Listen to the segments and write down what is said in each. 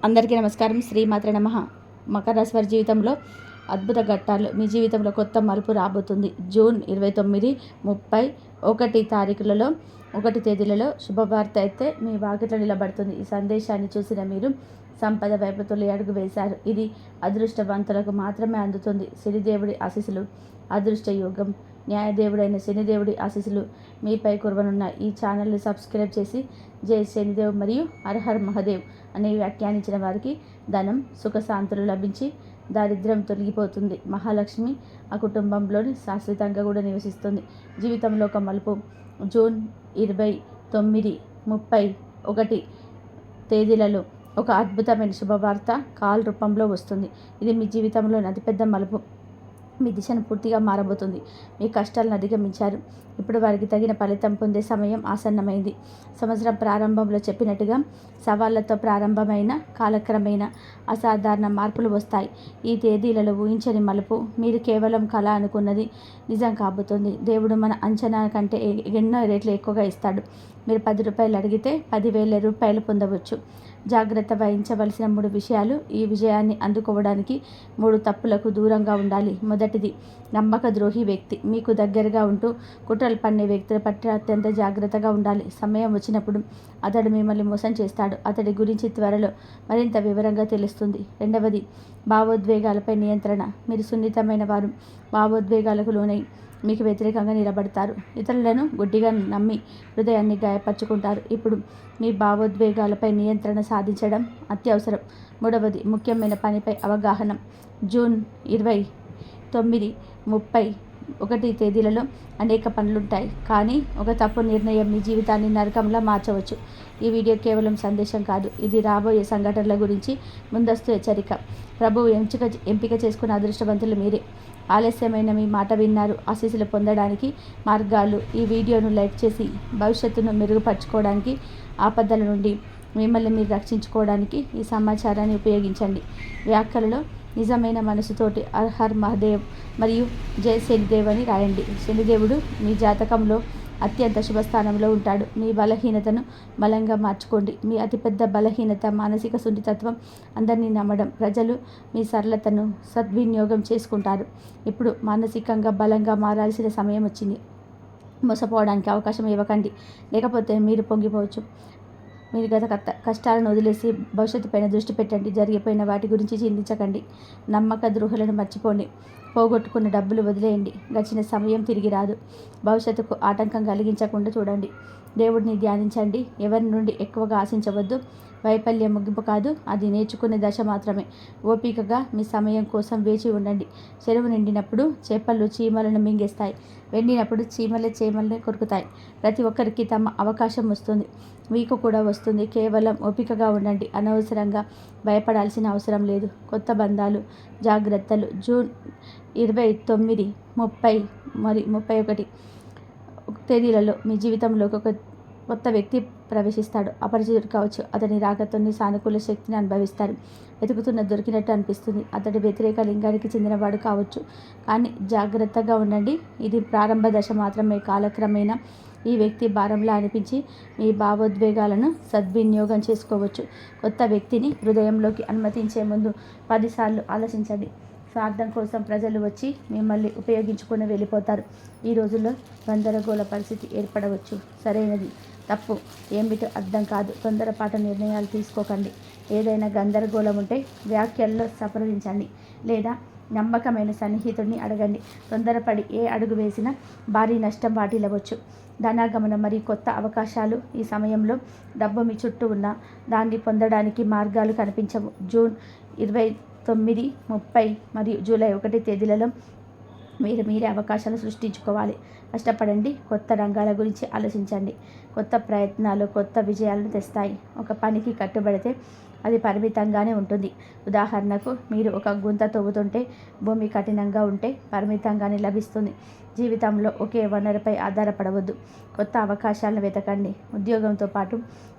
అందరికీ నమస్కారం. శ్రీమాత్రే నమః. మకర రాశి వారి జీవితంలో అద్భుత ఘట్టాలు. మీ జీవితంలో కొత్త మలుపు రాబోతుంది. జూన్ 29, 30, 1 తారీఖులలో 1 తేదీలలో శుభవార్త అయితే మీ వాకిట్లో నిలబడుతుంది. ఈ సందేశాన్ని చూసిన మీరు సంపద వైపు తొలి అడుగు వేశారు. ఇది అదృష్టవంతులకు మాత్రమే అందుతుంది. శనిదేవుడి ఆశీస్సులు, అదృష్ట యోగం, న్యాయదేవుడైన శనిదేవుడి ఆశీస్సులు మీపై కురవనున్న ఈ ఛానల్ని సబ్స్క్రైబ్ చేసి జై శనిదేవ్ మరియు హర్ హర్ మహాదేవ్ అని వ్యాఖ్యానించిన వారికి ధనం, సుఖశాంతులు లభించి దారిద్ర్యం తొలగిపోతుంది. మహాలక్ష్మి ఆ కుటుంబంలోని శాశ్వతంగా కూడా నివసిస్తుంది. జీవితంలో ఒక మలుపు. జూన్ 29, 31 తేదీలలో ఒక అద్భుతమైన శుభవార్త కాల్ రూపంలో వస్తుంది. ఇది మీ జీవితంలోని అతిపెద్ద మలుపు. మీ దిశను పూర్తిగా మారబోతుంది. మీ కష్టాలను అధిగమించారు. ఇప్పుడు వారికి తగిన ఫలితం పొందే సమయం ఆసన్నమైంది. సంవత్సరం ప్రారంభంలో చెప్పినట్టుగా సవాళ్లతో ప్రారంభమైన కాలక్రమేణ అసాధారణ మార్పులు వస్తాయి. ఈ తేదీలలో ఊహించని మలుపు. మీరు కేవలం కళ అనుకున్నది నిజం కాబోతుంది. దేవుడు మన అంచనా కంటే ఎన్నో రెట్లు ఎక్కువగా ఇస్తాడు. మీరు 10 రూపాయలు అడిగితే 10,000 రూపాయలు పొందవచ్చు. జాగ్రత్త వహించవలసిన 3 విషయాలు. ఈ విజయాన్ని అందుకోవడానికి 3 తప్పులకు దూరంగా ఉండాలి. మొదటిది, నమ్మక ద్రోహి వ్యక్తి. మీకు దగ్గరగా ఉంటూ కుట్రలు పన్నే వ్యక్తుల పట్ల అత్యంత జాగ్రత్తగా ఉండాలి. సమయం వచ్చినప్పుడు అతడు మిమ్మల్ని మోసం చేస్తాడు. అతడి గురించి త్వరలో మరింత వివరంగా తెలుస్తుంది. రెండవది, భావోద్వేగాలపై నియంత్రణ. మీరు సున్నితమైన వారు. భావోద్వేగాలకు లోనై మీకు వ్యతిరేకంగా నిలబడతారు. ఇతరులను గుడ్డిగా నమ్మి హృదయాన్ని గాయపరుచుకుంటారు. ఇప్పుడు మీ భావోద్వేగాలపై నియంత్రణ సాధించడం అత్యవసరం. మూడవది, ముఖ్యమైన పనిపై అవగాహన. జూన్ 29, 31 తేదీలలో అనేక పనులుంటాయి. కానీ ఒక తప్పు నిర్ణయం మీ జీవితాన్ని నరకంలా మార్చవచ్చు. ఈ వీడియో కేవలం సందేశం కాదు. ఇది రాబోయే సంఘటనల గురించి ముందస్తు హెచ్చరిక. ప్రభువు ఎంపిక చేసుకున్న అదృష్టవంతులు మీరే. ఆలస్యమైన మీ మాట విన్నారు. ఆశీస్సులు పొందడానికి మార్గాలు. ఈ వీడియోను లైక్ చేసి భవిష్యత్తును మెరుగుపరచుకోవడానికి, ఆపదల నుండి మిమ్మల్ని మీరు రక్షించుకోవడానికి ఈ సమాచారాన్ని ఉపయోగించండి. వ్యాఖ్యలలో నిజమైన మనసుతోటి హర్ హర్ మహాదేవ్ మరియు జై శనిదేవ్ అని రాయండి. శనిదేవుడు మీ జాతకంలో అత్యంత శుభస్థానంలో ఉంటాడు. మీ బలహీనతను బలంగా మార్చుకోండి. మీ అతిపెద్ద బలహీనత మానసిక సున్నితత్వం. అందరినీ నమ్మడం. ప్రజలు మీ సరళతను సద్వినియోగం చేసుకుంటారు. ఇప్పుడు మానసికంగా బలంగా మారాల్సిన సమయం వచ్చింది. మోసపోవడానికి అవకాశం ఇవ్వకండి, లేకపోతే మీరు పొంగిపోవచ్చు. మీరు గత కష్టాలను వదిలేసి భవిష్యత్తుపైన దృష్టి పెట్టండి. జరిగిపోయిన వాటి గురించి చింతించకండి. నమ్మక ద్రోహులను మర్చిపోండి. పోగొట్టుకున్న డబ్బులు వదిలేయండి. గడిచిన సమయం తిరిగి రాదు. భవిష్యత్తుకు ఆటంకం కలిగించకుండా చూడండి. దేవుడిని ధ్యానించండి. ఎవరి నుండి ఎక్కువగా ఆశించవద్దు. వైఫల్యం ముగింపు కాదు, అది నేర్చుకునే దశ మాత్రమే. ఓపికగా మీ సమయం కోసం వేచి ఉండండి. చెరువు నిండినప్పుడు చేపలు చీమలను మింగేస్తాయి. వెండినప్పుడు చీమల్ని కొరుకుతాయి. ప్రతి ఒక్కరికి తమ అవకాశం వస్తుంది. మీకు కూడా వస్తుంది. కేవలం ఓపికగా ఉండండి. అనవసరంగా భయపడాల్సిన అవసరం లేదు. కొత్త బంధాలు, జాగ్రత్తలు. జూన్ 29, 30 మరియు 31 తేదీలలో మీ జీవితంలోకి ఒక కొత్త వ్యక్తి ప్రవేశిస్తాడు. అపరిచితుడు కావచ్చు. అతని రాకతోని సానుకూల శక్తిని అనుభవిస్తారు. వెతుకుతున్న దొరికినట్టు అనిపిస్తుంది. అతడి వ్యతిరేక లింగానికి చెందినవాడు కావచ్చు. కానీ జాగ్రత్తగా ఉండండి. ఇది ప్రారంభ దశ మాత్రమే. కాలక్రమేణా ఈ వ్యక్తి భారంలా అనిపించి మీ భావోద్వేగాలను సద్వినియోగం చేసుకోవచ్చు. కొత్త వ్యక్తిని హృదయంలోకి అనుమతించే ముందు 10 సార్లు ఆలోచించండి. స్వార్థం కోసం ప్రజలు వచ్చి మిమ్మల్ని ఉపయోగించుకొని వెళ్ళిపోతారు. ఈ రోజుల్లో గందరగోళ పరిస్థితి ఏర్పడవచ్చు. సరైనది, తప్పు ఏమిటో అర్థం కాదు. తొందరపాటు నిర్ణయాలు తీసుకోకండి. ఏదైనా గందరగోళం ఉంటే వ్యాఖ్యల్లో సంప్రదించండి, లేదా నమ్మకమైన సన్నిహితుడిని అడగండి. తొందరపడి ఏ అడుగు వేసినా భారీ నష్టం వాటిల్లవచ్చు. ధనాగమనం మరియు కొత్త అవకాశాలు. ఈ సమయంలో డబ్బు మీ చుట్టూ ఉన్నా దాన్ని పొందడానికి మార్గాలు కనిపించవు. జూన్ 29, 30 మరియు జూలై 1 తేదీలలో మీరే అవకాశాలు సృష్టించుకోవాలి. కష్టపడండి. కొత్త రంగాల గురించి ఆలోచించండి. కొత్త ప్రయత్నాలు కొత్త విజయాలను తెస్తాయి. ఒక పనికి కట్టుబడితే అది పరిమితంగానే ఉంటుంది. ఉదాహరణకు, మీరు ఒక గుంత తవ్వుతుంటే భూమి కఠినంగా ఉంటే పరిమితంగానే లభిస్తుంది. జీవితంలో ఒకే వనరుపై ఆధారపడవద్దు. కొత్త అవకాశాలను వెతకండి. ఉద్యోగంతో పాటు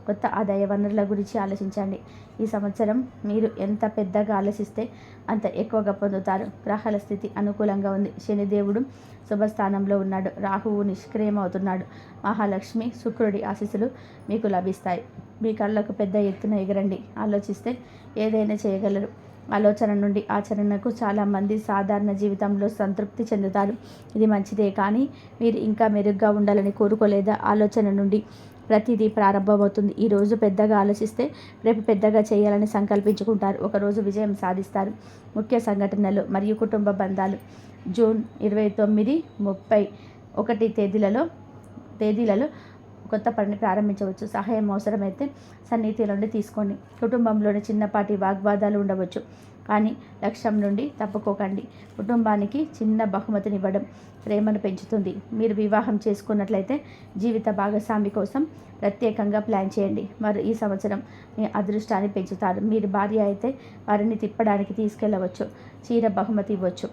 కొత్త ఆదాయ వనరుల గురించి ఆలోచించండి. ఈ సంవత్సరం మీరు ఎంత పెద్దగా ఆలోచిస్తే అంత ఎక్కువగా పొందుతారు. గ్రహాల స్థితి అనుకూలంగా ఉంది. శనిదేవుడు శుభస్థానంలో ఉన్నాడు. రాహువు నిష్క్రియమవుతున్నాడు. మహాలక్ష్మి శుక్రుడి ఆశీస్సులు మీకు లభిస్తాయి. మీ కళ్ళకు పెద్ద ఎత్తున ఎగరండి. ఆలోచిస్తే ఏదైనా చేయగలరు. ఆలోచన నుండి ఆచరణకు చాలామంది సాధారణ జీవితంలో సంతృప్తి చెందుతారు. ఇది మంచిదే, కానీ మీరు ఇంకా మెరుగ్గా ఉండాలని కోరుకోలేదా? ఆలోచన నుండి ప్రతిదీ ప్రారంభమవుతుంది. ఈరోజు పెద్దగా ఆలోచిస్తే రేపు పెద్దగా చేయాలని సంకల్పించుకుంటారు. ఒకరోజు విజయం సాధిస్తారు. ముఖ్య సంఘటనలు మరియు కుటుంబ బంధాలు జూన్ 29, 30 తేదీలలో కొత్త పనిని ప్రారంభించవచ్చు. సహాయం అవసరమైతే సన్నిహితుల నుండి తీసుకోండి. కుటుంబంలోని చిన్నపాటి వాగ్వాదాలు ఉండవచ్చు, కానీ లక్ష్యం నుండి తప్పుకోకండి. కుటుంబానికి చిన్న బహుమతినివ్వడం ప్రేమను పెంచుతుంది. మీరు వివాహం చేసుకున్నట్లయితే జీవిత భాగస్వామి కోసం ప్రత్యేకంగా ప్లాన్ చేయండి. వారు ఈ సంవత్సరం మీ అదృష్టాన్ని పెంచుతారు. మీరు భార్య అయితే వారిని తిప్పడానికి తీసుకెళ్లవచ్చు, చీర బహుమతి ఇవ్వచ్చు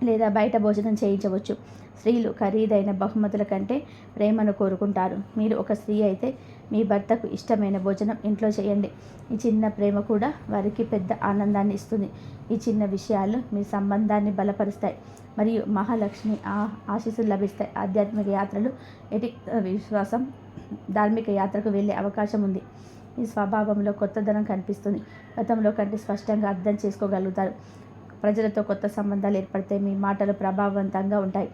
లేదా బయట భోజనం చేయించవచ్చు. స్త్రీలు ఖరీదైన బహుమతుల కంటే ప్రేమను కోరుకుంటారు. మీరు ఒక స్త్రీ అయితే మీ భర్తకు ఇష్టమైన భోజనం ఇంట్లో చేయండి. ఈ చిన్న ప్రేమ కూడా వారికి పెద్ద ఆనందాన్ని ఇస్తుంది. ఈ చిన్న విషయాలు మీ సంబంధాన్ని బలపరుస్తాయి మరియు మహాలక్ష్మి ఆశీస్సులు లభిస్తాయి. ఆధ్యాత్మిక యాత్రలు, విశ్వాసం, ధార్మిక యాత్రకు వెళ్ళే అవకాశం ఉంది. మీ స్వభావంలో కొత్తదనం కనిపిస్తుంది. గతంలో కంటే స్పష్టంగా అర్థం చేసుకోగలుగుతారు. ప్రజలతో కొత్త సంబంధాలు ఏర్పడితే మీ మాటలు ప్రభావవంతంగా ఉంటాయి.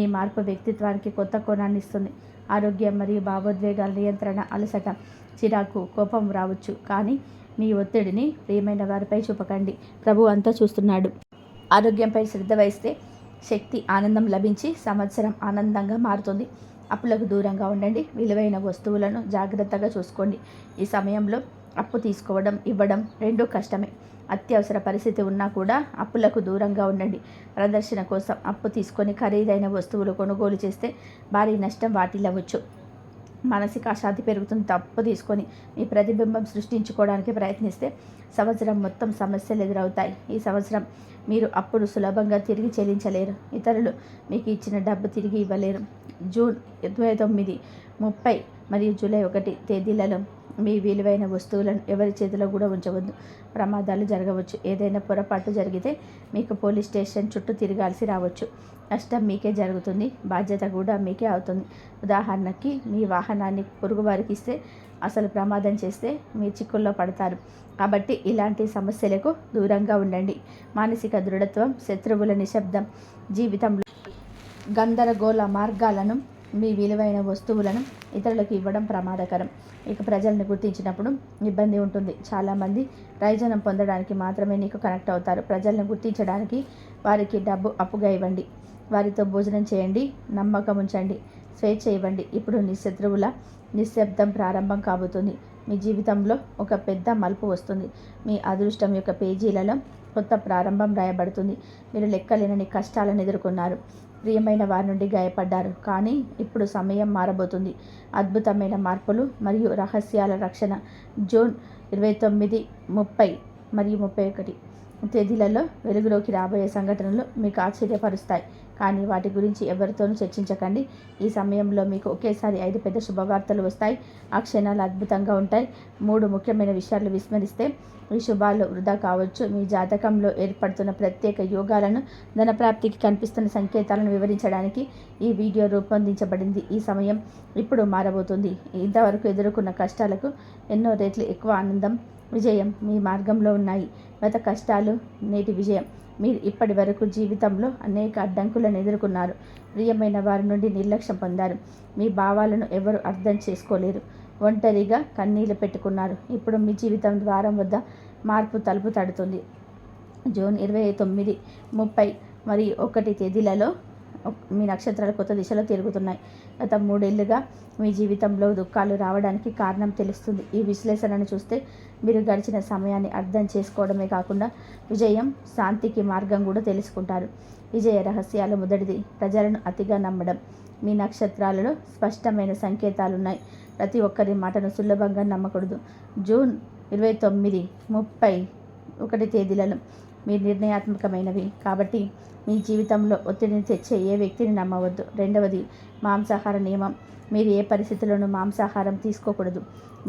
ఈ మార్పు వ్యక్తిత్వానికి కొత్త కోణాన్ని ఇస్తుంది. ఆరోగ్యం మరియు భావోద్వేగాల నియంత్రణ, అలసట, చిరాకు, కోపం రావచ్చు, కానీ మీ ఒత్తిడిని ప్రియమైన వారిపై చూపకండి. ప్రభు అంతా చూస్తున్నాడు. ఆరోగ్యంపై శ్రద్ధ వహిస్తే శక్తి, ఆనందం లభించి సంవత్సరం ఆనందంగా మారుతుంది. అప్పులకు దూరంగా ఉండండి. విలువైన వస్తువులను జాగ్రత్తగా చూసుకోండి. ఈ సమయంలో అప్పు తీసుకోవడం, ఇవ్వడం రెండూ కష్టమే. అత్యవసర పరిస్థితి ఉన్నా కూడా అప్పులకు దూరంగా ఉండండి. ప్రదర్శన కోసం అప్పు తీసుకొని ఖరీదైన వస్తువులు కొనుగోలు చేస్తే భారీ నష్టం వాటిల్లవచ్చు. మానసిక అశాంతి పెరుగుతుంది. అప్పు తీసుకొని మీ ప్రతిబింబం సృష్టించుకోవడానికి ప్రయత్నిస్తే సంవత్సరం మొత్తం సమస్యలు ఎదురవుతాయి. ఈ సంవత్సరం మీరు అప్పుడు సులభంగా తిరిగి చెల్లించలేరు. ఇతరులు మీకు ఇచ్చిన డబ్బు తిరిగి ఇవ్వలేరు. జూన్ 29, 30 మరియు జూలై 1 తేదీలలో మీ విలువైన వస్తువులను ఎవరి చేతిలో కూడా ఉంచవద్దు. ప్రమాదాలు జరగవచ్చు. ఏదైనా పొరపాటు జరిగితే మీకు పోలీస్ స్టేషన్ చుట్టూ తిరగాల్సి రావచ్చు. నష్టం మీకే జరుగుతుంది. బాధ్యత కూడా మీకే అవుతుంది. ఉదాహరణకి, మీ వాహనాన్ని పొరుగువారికి ఇస్తే అసలు ప్రమాదం చేస్తే మీ చిక్కుల్లో పడతారు. కాబట్టి ఇలాంటి సమస్యలకు దూరంగా ఉండండి. మానసిక దృఢత్వం, శత్రువుల నిశ్శబ్దం, జీవితంలో గందరగోళ మార్గాలను, మీ విలువైన వస్తువులను ఇతరులకు ఇవ్వడం ప్రమాదకరం. ఇక ప్రజలను గుర్తించినప్పుడు ఇబ్బంది ఉంటుంది. చాలామంది ప్రయోజనం పొందడానికి మాత్రమే నీకు కనెక్ట్ అవుతారు. ప్రజలను గుర్తించడానికి వారికి డబ్బు అప్పుగా ఇవ్వండి. వారితో భోజనం చేయండి. నమ్మకం ఉంచండి. స్వేచ్ఛ ఇవ్వండి. ఇప్పుడు నీ శత్రువుల నిశ్శబ్దం ప్రారంభం కాబోతుంది. మీ జీవితంలో ఒక పెద్ద మలుపు వస్తుంది. మీ అదృష్టం యొక్క పేజీలలో కొత్త ప్రారంభం రాయబడుతుంది. మీరు లెక్కలేనని కష్టాలను ఎదుర్కొన్నారు. ప్రియమైన వారి నుండి గాయపడ్డారు, కానీ ఇప్పుడు సమయం మారబోతుంది. అద్భుతమైన మార్పులు మరియు రహస్యాల రక్షణ జూన్ 29, 30 మరియు 31 తేదీలలో వెలుగులోకి రాబోయే సంఘటనలు మీకు ఆశ్చర్యపరుస్తాయి, కానీ వాటి గురించి ఎవరితోనూ చర్చించకండి. ఈ సమయంలో మీకు ఒకేసారి 5 పెద్ద శుభవార్తలు వస్తాయి. ఆ క్షణాలు అద్భుతంగా ఉంటాయి. 3 ముఖ్యమైన విషయాలు విస్మరిస్తే ఈ శుభాలు వృధా కావచ్చు. మీ జాతకంలో ఏర్పడుతున్న ప్రత్యేక యోగాలను, ధనప్రాప్తికి కనిపిస్తున్న సంకేతాలను వివరించడానికి ఈ వీడియో రూపొందించబడింది. ఈ సమయం ఇప్పుడు మారబోతుంది. ఇంతవరకు ఎదుర్కొన్న కష్టాలకు ఎన్నో రెట్లు ఎక్కువ ఆనందం, విజయం మీ మార్గంలో ఉన్నాయి. గత కష్టాలు, నేటి విజయం. మీరు ఇప్పటి వరకు జీవితంలో అనేక అడ్డంకులను ఎదుర్కొన్నారు. ప్రియమైన వారి నుండి నిర్లక్ష్యం పొందారు. మీ భావాలను ఎవరు అర్థం చేసుకోలేరు. ఒంటరిగా కన్నీళ్లు పెట్టుకున్నారు. ఇప్పుడు మీ జీవితం ద్వారం వద్ద మార్పు తలుపు తడుతుంది. జూన్ 29, 30 మరియు 1 తేదీలలో మీ నక్షత్రాలు కొత్త దిశలో తిరుగుతున్నాయి. గత 3 ఏళ్లుగా మీ జీవితంలో దుఃఖాలు రావడానికి కారణం తెలుస్తుంది. ఈ విశ్లేషణను చూస్తే మీరు గడిచిన సమయాన్ని అర్థం చేసుకోవడమే కాకుండా విజయం, శాంతికి మార్గం కూడా తెలుసుకుంటారు. విజయ రహస్యాలు మొదటిది, ప్రజలను అతిగా నమ్మడం. మీ నక్షత్రాలలో స్పష్టమైన సంకేతాలున్నాయి. ప్రతి ఒక్కరి మాటను సులభంగా నమ్మకూడదు. జూన్ 29, 31 తేదీలలో మీ నిర్ణయాత్మకమైనవి. కాబట్టి మీ జీవితంలో ఒత్తిడిని తెచ్చే ఏ వ్యక్తిని నమ్మవద్దు. రెండవది, మాంసాహార నియమం. మీరు ఏ పరిస్థితుల్లోనూ మాంసాహారం తీసుకోకూడదు,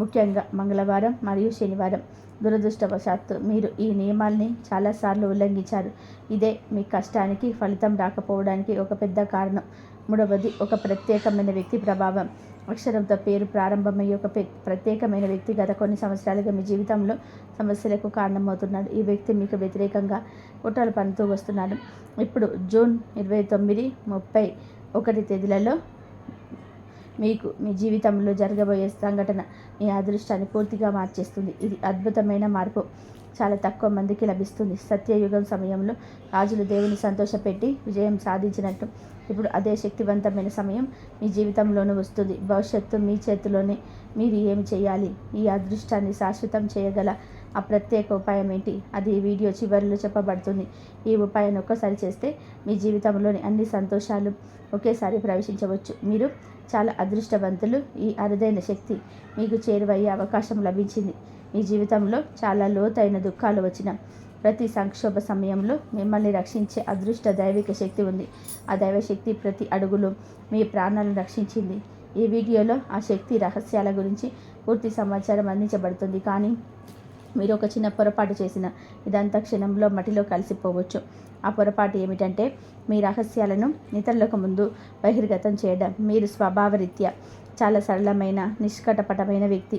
ముఖ్యంగా మంగళవారం మరియు శనివారం. దురదృష్టవశాత్తు మీరు ఈ నియమాల్ని చాలాసార్లు ఉల్లంఘించారు. ఇదే మీ కష్టానికి ఫలితం రాకపోవడానికి ఒక పెద్ద కారణం. మూడవది, ఒక ప్రత్యేకమైన వ్యక్తి ప్రభావం. అక్షరంతో పేరు ప్రారంభమయ్యే ఒక ప్రత్యేకమైన వ్యక్తి గత కొన్ని సంవత్సరాలుగా మీ జీవితంలో సమస్యలకు కారణమవుతున్నాడు. ఈ వ్యక్తి మీకు వ్యతిరేకంగా కుట్రలు పన్నుతూ వస్తున్నాడు. ఇప్పుడు జూన్ 29, 31 తేదీలలో మీకు మీ జీవితంలో జరగబోయే సంఘటన మీ అదృష్టాన్ని పూర్తిగా మార్చేస్తుంది. ఇది అద్భుతమైన మార్పు చాలా తక్కువ మందికి లభిస్తుంది. సత్యయుగం సమయంలో రాజులు దేవుని సంతోషపెట్టి విజయం సాధించినట్టు ఇప్పుడు అదే శక్తివంతమైన సమయం మీ జీవితంలోనూ వస్తుంది. భవిష్యత్తు మీ చేతిలోనే. మీరు ఏమి చేయాలి? ఈ అదృష్టాన్ని శాశ్వతం చేయగల ఆ ప్రత్యేక ఉపాయం ఏంటి? అది ఈ వీడియో చివరిలో చెప్పబడుతుంది. ఈ ఉపాయాన్ని ఒక్కసారి చేస్తే మీ జీవితంలోని అన్ని సంతోషాలు ఒకేసారి ప్రవేశించవచ్చు. మీరు చాలా అదృష్టవంతులు. ఈ అరుదైన శక్తి మీకు చేరువయ్యే అవకాశం లభించింది. మీ జీవితంలో చాలా లోతైన దుఃఖాలు వచ్చిన ప్రతి సంక్షోభ సమయంలో మిమ్మల్ని రక్షించే అదృష్ట దైవిక శక్తి ఉంది. ఆ దైవశక్తి ప్రతి అడుగులో మీ ప్రాణాలను రక్షించింది. ఈ వీడియోలో ఆ శక్తి రహస్యాల గురించి పూర్తి సమాచారం అందించబడుతుంది. కానీ మీరు ఒక చిన్న పొరపాటు చేసిన ఇదంతా క్షణంలో మట్టిలో కలిసిపోవచ్చు. ఆ పొరపాటు ఏమిటంటే మీ రహస్యాలను ఇతరులకు ముందు బహిర్గతం చేయడం. మీరు స్వభావరీత్యా చాలా సరళమైన, నిష్కటపటమైన వ్యక్తి.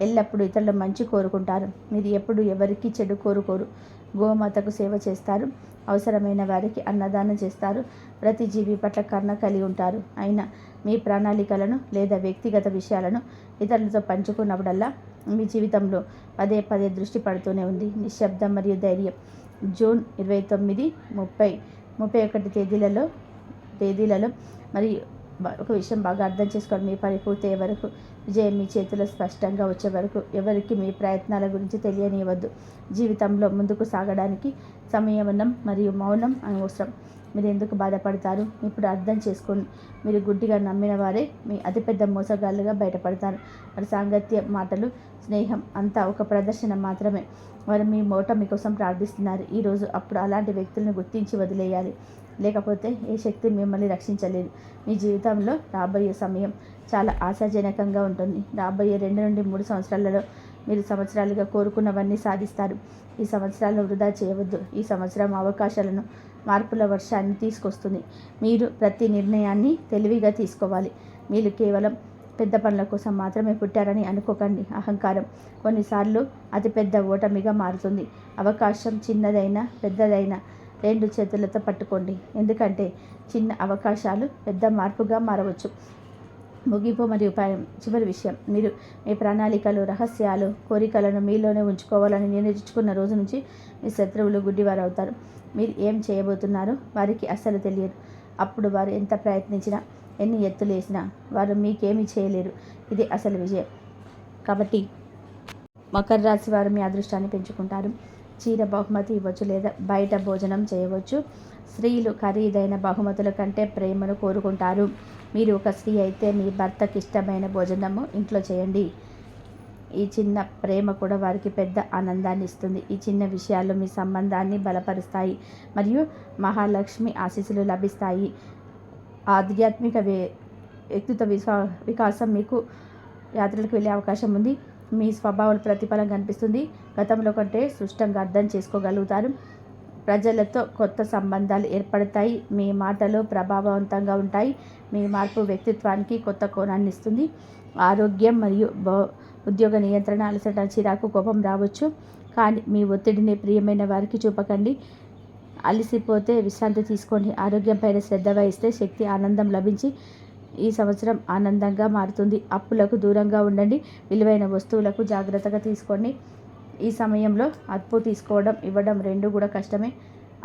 ఎల్లప్పుడూ ఇతరుల మంచి కోరుకుంటారు. మీరు ఎప్పుడు ఎవరికి చెడు కోరుకోరు. గోమాతకు సేవ చేస్తారు. అవసరమైన వారికి అన్నదానం చేస్తారు. ప్రతి జీవి పట్ల కరుణ కలిగి ఉంటారు. అయినా మీ ప్రణాళికలను లేదా వ్యక్తిగత విషయాలను ఇతరులతో పంచుకున్నప్పుడల్లా మీ జీవితంలో పదే పదే దృష్టి పడుతూనే ఉంది. నిశ్శబ్దం మరియు ధైర్యం. జూన్ 29, 30, 31 తేదీలలో మరియు ఒక విషయం బాగా అర్థం చేసుకోండి. మీ పని పూర్తయ్యే వరకు, విజయం మీ చేతిలో స్పష్టంగా వచ్చే వరకు ఎవరికి మీ ప్రయత్నాల గురించి తెలియనివ్వద్దు. జీవితంలో ముందుకు సాగడానికి సంయమనం మరియు మౌనం అవసరం. మీరు ఎందుకు బాధపడతారు? ఇప్పుడు అర్థం చేసుకోండి. మీరు గుడ్డిగా నమ్మిన వారే మీ అతిపెద్ద మోసగాళ్ళుగా బయటపడతారు. వారి సాంగత్య, మాటలు, స్నేహం అంతా ఒక ప్రదర్శన మాత్రమే. వారు మీ ఓటమి కోసం ప్రార్థిస్తున్నారు ఈరోజు. అప్పుడు అలాంటి వ్యక్తులను గుర్తించి వదిలేయాలి. లేకపోతే ఏ శక్తి మిమ్మల్ని రక్షించలేదు. మీ జీవితంలో రాబోయే సమయం చాలా ఆశాజనకంగా ఉంటుంది. రాబోయే 2 నుండి 3 సంవత్సరాలలో మీరు సంవత్సరాలుగా కోరుకున్నవన్నీ సాధిస్తారు. ఈ సంవత్సరాలు వృధా చేయవద్దు. ఈ సంవత్సరం అవకాశాలను, మార్పుల వర్షాన్ని తీసుకొస్తుంది. మీరు ప్రతి నిర్ణయాన్ని తెలివిగా తీసుకోవాలి. మీరు కేవలం పెద్ద పనుల కోసం మాత్రమే పుట్టారని అనుకోకండి. అహంకారం కొన్నిసార్లు అతిపెద్ద ఓటమిగా మారుతుంది. అవకాశం చిన్నదైనా పెద్దదైనా 2 చేతులతో పట్టుకోండి. ఎందుకంటే చిన్న అవకాశాలు పెద్ద మార్పుగా మారవచ్చు. ముగింపు మరియు ఉపాయం. చివరి విషయం, మీరు మీ ప్రణాళికలు, రహస్యాలు, కోరికలను మీలోనే ఉంచుకోవాలని నిర్ణయించుకున్న రోజు నుంచి మీ శత్రువులు గుడ్డివారు అవుతారు. మీరు ఏం చేయబోతున్నారో వారికి అస్సలు తెలియదు. అప్పుడు వారు ఎంత ప్రయత్నించినా, ఎన్ని ఎత్తులు వేసినా వారు మీకేమీ చేయలేరు. ఇది అసలు విజయం. కాబట్టి మకర రాశి వారు మీ అదృష్టాన్ని పెంచుకుంటారు. చీర బహుమతి ఇవ్వచ్చు లేదా బయట భోజనం చేయవచ్చు. స్త్రీలు ఖరీదైన బహుమతుల కంటే ప్రేమను కోరుకుంటారు. మీరు ఒక స్త్రీ అయితే మీ భర్తకి ఇష్టమైన భోజనము ఇంట్లో చేయండి. ఈ చిన్న ప్రేమ కూడా వారికి పెద్ద ఆనందాన్ని ఇస్తుంది. ఈ చిన్న విషయాలు మీ సంబంధాన్ని బలపరుస్తాయి మరియు మహాలక్ష్మి ఆశీస్సులు లభిస్తాయి. ఆధ్యాత్మిక వ్యక్తిత్వ వికాసం. మీకు యాత్రలకు వెళ్ళే అవకాశం ఉంది. మీ స్వభావాల ప్రతిఫలం కనిపిస్తుంది. గతంలో కంటే స్పష్టంగా అర్థం చేసుకోగలుగుతారు. ప్రజలతో కొత్త సంబంధాలు ఏర్పడతాయి. మీ మాటలు ప్రభావవంతంగా ఉంటాయి. మీ మార్పు వ్యక్తిత్వానికి కొత్త కోణాన్ని ఇస్తుంది. ఆరోగ్యం మరియు ఉద్యోగ నియంత్రణ, అలసట, చిరాకు, కోపం రావచ్చు. కానీ మీ ఒత్తిడిని ప్రియమైన వారికి చూపకండి. అలసిపోతే విశ్రాంతి తీసుకోండి. ఆరోగ్యంపైన శ్రద్ధ వహిస్తే శక్తి, ఆనందం లభించి ఈ సంవత్సరం ఆనందంగా మారుతుంది. అప్పులకు దూరంగా ఉండండి. విలువైన వస్తువులకు జాగ్రత్తగా తీసుకోండి. ఈ సమయంలో అప్పు తీసుకోవడం, ఇవ్వడం రెండూ కూడా కష్టమే.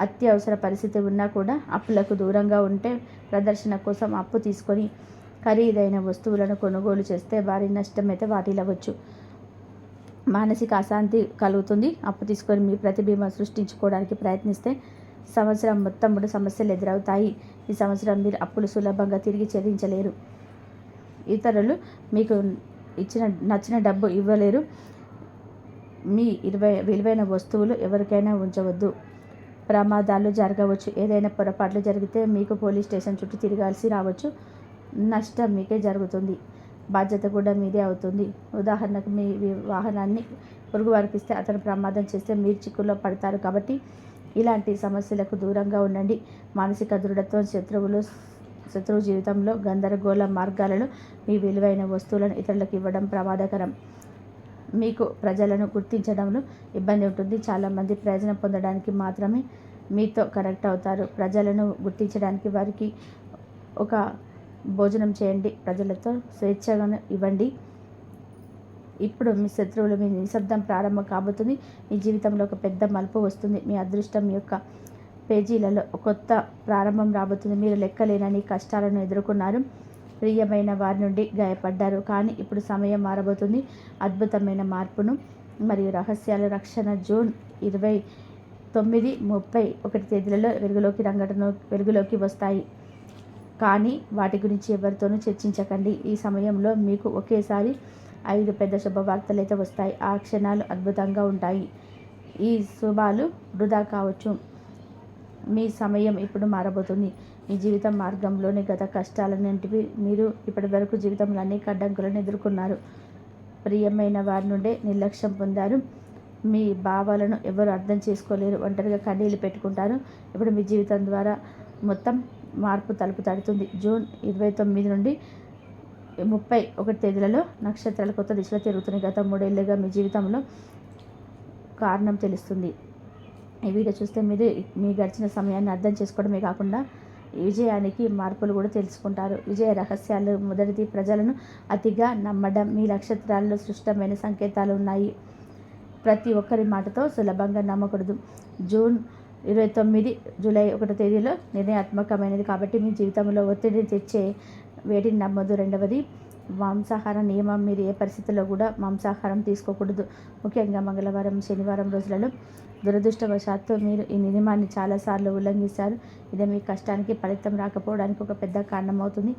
అత్యవసర పరిస్థితి ఉన్నా కూడా అప్పులకు దూరంగా ఉంటే ప్రదర్శన కోసం అప్పు తీసుకొని ఖరీదైన వస్తువులను కొనుగోలు చేస్తే భారీ నష్టమైతే వాటిల్లవచ్చు. మానసిక అశాంతి కలుగుతుంది. అప్పు తీసుకొని మీ ప్రతిబింబం సృష్టించుకోవడానికి ప్రయత్నిస్తే సంవత్సరం మొత్తం 3 సమస్యలు ఎదురవుతాయి. ఈ సంవత్సరం మీరు అప్పులు సులభంగా తిరిగి చెల్లించలేరు. ఇతరులు మీకు నచ్చిన డబ్బు ఇవ్వలేరు. మీ విలువైన వస్తువులు ఎవరికైనా ఉంచవద్దు. ప్రమాదాలు జరగవచ్చు. ఏదైనా పొరపాట్లు జరిగితే మీకు పోలీస్ స్టేషన్ చుట్టూ తిరగాల్సి రావచ్చు. నష్టం మీకే జరుగుతుంది. బాధ్యత కూడా మీదే అవుతుంది. ఉదాహరణకు మీ వాహనాన్ని పొరుగు వారికి ఇస్తే అతను ప్రమాదం చేస్తే మీరు చిక్కుల్లో పడతారు. కాబట్టి ఇలాంటి సమస్యలకు దూరంగా ఉండండి. మానసిక దృఢత్వం శత్రువు జీవితంలో గందరగోళ మార్గాలలో మీ విలువైన వస్తువులను ఇతరులకు ఇవ్వడం ప్రమాదకరం. మీకు ప్రజలను గుర్తించడంలో ఇబ్బంది ఉంటుంది. చాలామంది ప్రయోజనం పొందడానికి మాత్రమే మీతో కనెక్ట్ అవుతారు. ప్రజలను గుర్తించడానికి వారికి ఒక భోజనం చేయండి. ప్రజలతో స్వేచ్ఛగా ఇవ్వండి. ఇప్పుడు మీ శత్రువులు మీ నిశ్శబ్దం ప్రారంభం కాబోతుంది. మీ జీవితంలో ఒక పెద్ద మలుపు వస్తుంది. మీ అదృష్టం యొక్క పేజీలలో కొత్త ప్రారంభం రాబోతుంది. మీరు లెక్కలేనని కష్టాలను ఎదుర్కొన్నారు. ప్రియమైన వారి నుండి గాయపడ్డారు. కానీ ఇప్పుడు సమయం మారబోతుంది. అద్భుతమైన మార్పును మరియు రహస్యాల రక్షణ జూన్ 29, 31 తేదీలలో వెలుగులోకి వస్తాయి. కానీ వాటి గురించి ఎవరితోనూ చర్చించకండి. ఈ సమయంలో మీకు ఒకేసారి 5 పెద్ద శుభవార్తలు అయితే వస్తాయి. ఆ క్షణాలు అద్భుతంగా ఉంటాయి. ఈ శుభాలు వృధా కావచ్చు. మీ సమయం ఇప్పుడు మారబోతుంది. మీ జీవితం మార్గంలోని గత కష్టాలన్నింటివి మీరు ఇప్పటి వరకు జీవితంలో అనేక అడ్డంకులను ఎదుర్కొన్నారు. ప్రియమైన వారి నుండే నిర్లక్ష్యం పొందారు. మీ భావాలను ఎవరు అర్థం చేసుకోలేరు. ఒంటరిగా కన్నీళ్ళు పెట్టుకుంటారు. ఇప్పుడు మీ జీవితం ద్వారా మొత్తం మార్పు తలుపు తడుతుంది. జూన్ 29 నుండి 31 తేదీలలో నక్షత్రాలు కొత్త దిశలో తిరుగుతున్నాయి. గత 3 ఏళ్ళుగా మీ జీవితంలో కారణం తెలుస్తుంది. ఈ వీడియో చూస్తే మీరు మీ గడిచిన సమయాన్ని అర్థం చేసుకోవడమే కాకుండా విజయానికి మార్పులు కూడా తెలుసుకుంటారు. విజయ రహస్యాలు. మొదటిది, ప్రజలను అతిగా నమ్మడం. మీ నక్షత్రాల్లో స్పష్టమైన సంకేతాలు ఉన్నాయి. ప్రతి ఒక్కరి మాటతో సులభంగా నమ్మకూడదు. జూన్ 29, జూలై 1 తేదీలో నిర్ణయాత్మకమైనది కాబట్టి మీ జీవితంలో ఒత్తిడిని తెచ్చే వేటిని నమ్మొద్దు. రెండవది, మాంసాహార నియమం. మీరు ఏ పరిస్థితుల్లో కూడా మాంసాహారం తీసుకోకూడదు. ముఖ్యంగా మంగళవారం, శనివారం రోజులలో. దురదృష్టవశాత్తు మీరు ఈ నియమాన్ని చాలాసార్లు ఉల్లంఘిస్తారు. ఇది మీ కష్టానికి ఫలితం రాకపోవడానికి ఒక పెద్ద కారణమవుతుంది.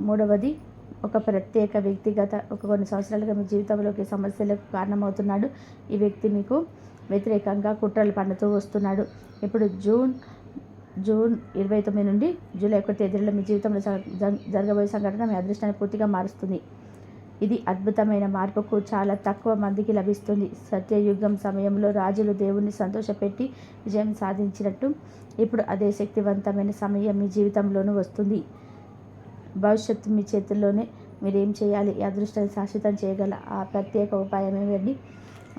మూడవది, ఒక ప్రత్యేక కొన్ని సంవత్సరాలుగా మీ జీవితంలోకి సమస్యలకు కారణమవుతున్నాడు. ఈ వ్యక్తి మీకు వ్యతిరేకంగా కుట్రలు పన్నుతూ వస్తున్నాడు. ఇప్పుడు జూన్ 29 నుండి జూలై 1 తేదీలో మీ జీవితంలో జరగబోయే సంఘటన మీ అదృష్టాన్ని పూర్తిగా మారుస్తుంది. ఇది అద్భుతమైన మార్పుకు చాలా తక్కువ మందికి లభిస్తుంది. సత్యయుగం సమయంలో రాజులు దేవుణ్ణి సంతోషపెట్టి విజయం సాధించినట్టు ఇప్పుడు అదే శక్తివంతమైన సమయం మీ జీవితంలోనూ వస్తుంది. భవిష్యత్తు మీ చేతుల్లోనే. మీరేం చేయాలి? ఈ అదృష్టాన్ని శాశ్వతం చేయగల ఆ ప్రత్యేక ఉపాయం ఏమిటండి?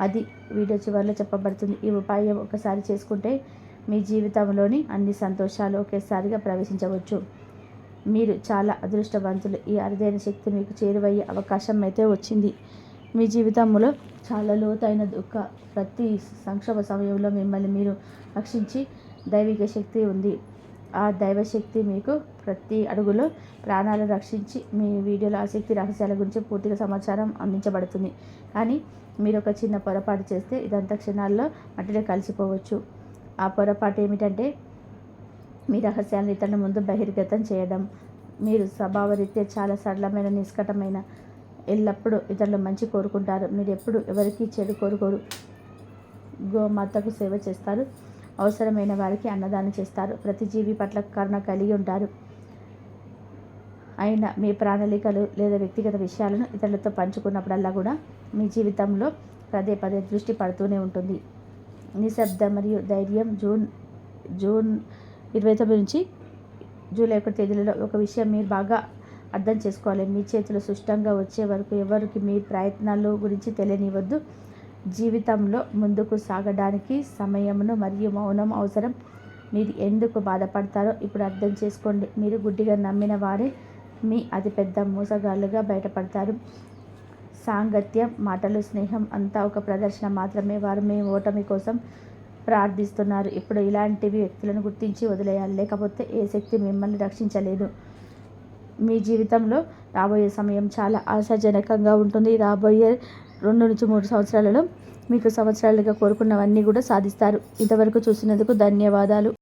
అది వీడియో చివరిలో చెప్పబడుతుంది. ఈ ఉపాయం ఒకసారి చేసుకుంటే మీ జీవితంలోని అన్ని సంతోషాలు ఒకేసారిగా ప్రవేశించవచ్చు. మీరు చాలా అదృష్టవంతులు. ఈ అరుదైన శక్తి మీకు చేరువయ్యే అవకాశం అయితే వచ్చింది. మీ జీవితంలో చాలా లోతైన ప్రతి సంక్షోభ సమయంలో మిమ్మల్ని మీరు రక్షించి దైవిక శక్తి ఉంది. ఆ దైవశక్తి మీకు ప్రతి అడుగులో ప్రాణాలు రక్షించి మీ వీడియోలో ఆ శక్తి రహస్యాల గురించి పూర్తిగా సమాచారం అందించబడుతుంది. కానీ మీరు ఒక చిన్న పొరపాటు చేస్తే ఇదంతా క్షణాల్లో మట్టిలో కలిసిపోవచ్చు. ఆ పొరపాటు ఏమిటంటే మీ రహస్యాలను ఇతరుల ముందు బహిర్గతం చేయడం. మీరు స్వభావరీత్యా చాలా సరళమైన, నిష్కటమైన, ఎల్లప్పుడూ ఇతరులు మంచి కోరుకుంటారు. మీరు ఎప్పుడు ఎవరికి చెడు కోరుకోరు. గోమాతకు సేవ చేస్తారు. అవసరమైన వారికి అన్నదానం చేస్తారు. ప్రతి జీవి పట్ల కరుణ కలిగి ఉంటారు. అయినా మీ ప్రణాళికలు లేదా వ్యక్తిగత విషయాలను ఇతరులతో పంచుకున్నప్పుడల్లా కూడా మీ జీవితంలో పదే దృష్టి పడుతూనే ఉంటుంది. నిశ్శబ్దం మరియు ధైర్యం. జూన్ 29 నుంచి జూలై 1 తేదీలలో ఒక విషయం మీరు బాగా అర్థం చేసుకోవాలి. మీ చేతులు సుష్టంగా వచ్చే వరకు ఎవరికి మీ ప్రయత్నాల గురించి తెలియనివ్వద్దు. జీవితంలో ముందుకు సాగడానికి సమయమును మరియు మౌనం అవసరం. మీరు ఎందుకు బాధపడతారో ఇప్పుడు అర్థం చేసుకోండి. మీరు గుడ్డిగా నమ్మిన వారే మీ అతిపెద్ద మోసగాళ్ళుగా బయటపడతారు. సాంగత్యం, మాటలు, స్నేహం అంతా ఒక ప్రదర్శన మాత్రమే. వారు మీ ఓటమి కోసం ప్రార్థిస్తున్నారు. ఇప్పుడు ఇలాంటి వ్యక్తులను గుర్తించి వదిలేయాలి. లేకపోతే ఏ శక్తి మిమ్మల్ని రక్షించలేదు. మీ జీవితంలో రాబోయే సమయం చాలా ఆశాజనకంగా ఉంటుంది. రాబోయే 2 నుంచి 3 సంవత్సరాలలో మీకు సంవత్సరాలుగా కోరుకున్నవన్నీ కూడా సాధిస్తారు. ఇంతవరకు చూసినందుకు ధన్యవాదాలు.